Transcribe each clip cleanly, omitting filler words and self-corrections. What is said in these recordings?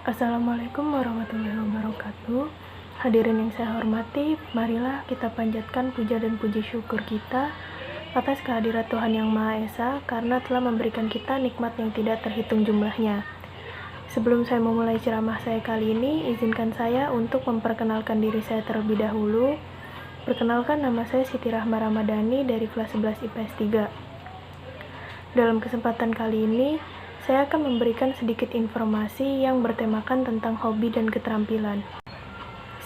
Assalamualaikum warahmatullahi wabarakatuh. Hadirin yang saya hormati, marilah kita panjatkan puja dan puji syukur kita atas kehadirat Tuhan Yang Maha Esa karena telah memberikan kita nikmat yang tidak terhitung jumlahnya. Sebelum saya memulai ceramah saya kali ini, izinkan saya untuk memperkenalkan diri saya terlebih dahulu. Perkenalkan, nama saya Siti Rahma Ramadhani dari kelas 11 IPS 3. Dalam kesempatan kali ini, saya akan memberikan sedikit informasi yang bertemakan tentang hobi dan keterampilan.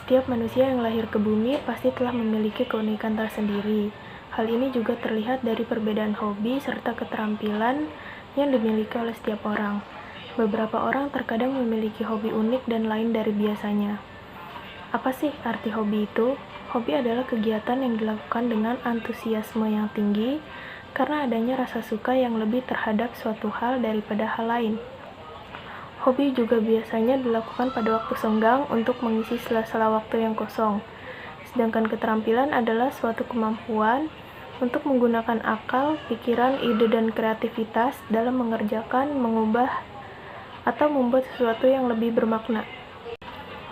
Setiap manusia yang lahir ke bumi pasti telah memiliki keunikan tersendiri. Hal ini juga terlihat dari perbedaan hobi serta keterampilan yang dimiliki oleh setiap orang. Beberapa orang terkadang memiliki hobi unik dan lain dari biasanya. Apa sih arti hobi itu? Hobi adalah kegiatan yang dilakukan dengan antusiasme yang tinggi karena adanya rasa suka yang lebih terhadap suatu hal daripada hal lain. Hobi juga biasanya dilakukan pada waktu senggang untuk mengisi sela-sela waktu yang kosong. Sedangkan keterampilan adalah suatu kemampuan untuk menggunakan akal, pikiran, ide, dan kreativitas dalam mengerjakan, mengubah, atau membuat sesuatu yang lebih bermakna.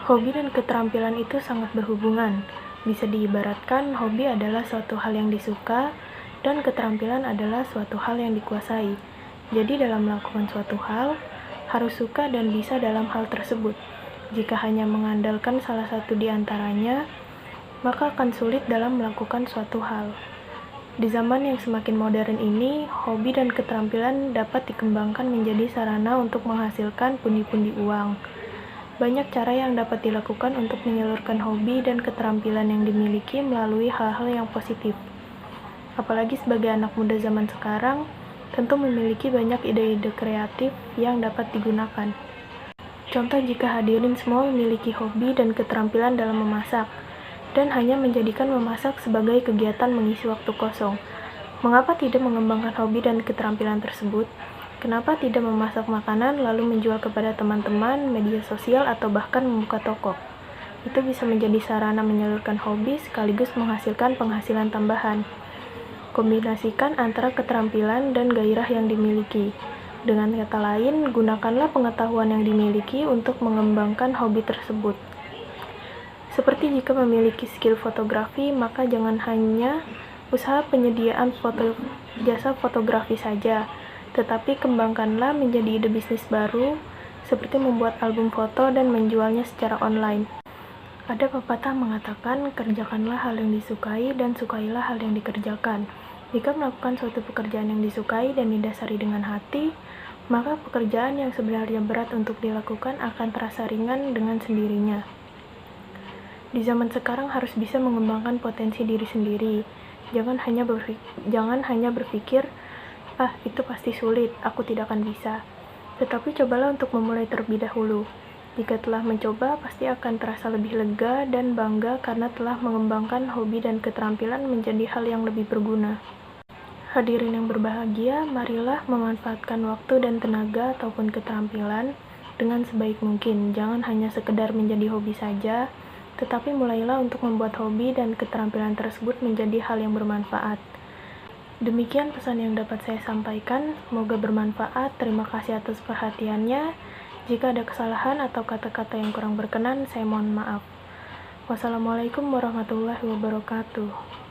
Hobi dan keterampilan itu sangat berhubungan. Bisa diibaratkan, hobi adalah suatu hal yang disuka, dan keterampilan adalah suatu hal yang dikuasai. Jadi dalam melakukan suatu hal, harus suka dan bisa dalam hal tersebut. Jika hanya mengandalkan salah satu di antaranya, maka akan sulit dalam melakukan suatu hal. Di zaman yang semakin modern ini, hobi dan keterampilan dapat dikembangkan menjadi sarana untuk menghasilkan pundi-pundi uang. Banyak cara yang dapat dilakukan untuk menyalurkan hobi dan keterampilan yang dimiliki melalui hal-hal yang positif. Apalagi sebagai anak muda zaman sekarang, tentu memiliki banyak ide-ide kreatif yang dapat digunakan. Contoh, jika hadirin semua memiliki hobi dan keterampilan dalam memasak, dan hanya menjadikan memasak sebagai kegiatan mengisi waktu kosong, mengapa tidak mengembangkan hobi dan keterampilan tersebut? Kenapa tidak memasak makanan lalu menjual kepada teman-teman, media sosial, atau bahkan membuka toko? Itu bisa menjadi sarana menyalurkan hobi sekaligus menghasilkan penghasilan tambahan. Kombinasikan antara keterampilan dan gairah yang dimiliki. Dengan kata lain, gunakanlah pengetahuan yang dimiliki untuk mengembangkan hobi tersebut. Seperti jika memiliki skill fotografi, maka jangan hanya usaha penyediaan jasa fotografi saja, tetapi kembangkanlah menjadi ide bisnis baru, seperti membuat album foto dan menjualnya secara online. Ada pepatah mengatakan, kerjakanlah hal yang disukai dan sukailah hal yang dikerjakan. Jika melakukan suatu pekerjaan yang disukai dan didasari dengan hati, maka pekerjaan yang sebenarnya berat untuk dilakukan akan terasa ringan dengan sendirinya. Di zaman sekarang harus bisa mengembangkan potensi diri sendiri. Jangan hanya berpikir, itu pasti sulit, aku tidak akan bisa. Tetapi cobalah untuk memulai terlebih dahulu. Jika telah mencoba, pasti akan terasa lebih lega dan bangga karena telah mengembangkan hobi dan keterampilan menjadi hal yang lebih berguna. Hadirin yang berbahagia, marilah memanfaatkan waktu dan tenaga ataupun keterampilan dengan sebaik mungkin. Jangan hanya sekedar menjadi hobi saja, tetapi mulailah untuk membuat hobi dan keterampilan tersebut menjadi hal yang bermanfaat. Demikian pesan yang dapat saya sampaikan, semoga bermanfaat. Terima kasih atas perhatiannya. Jika ada kesalahan atau kata-kata yang kurang berkenan, saya mohon maaf. Wassalamualaikum warahmatullahi wabarakatuh.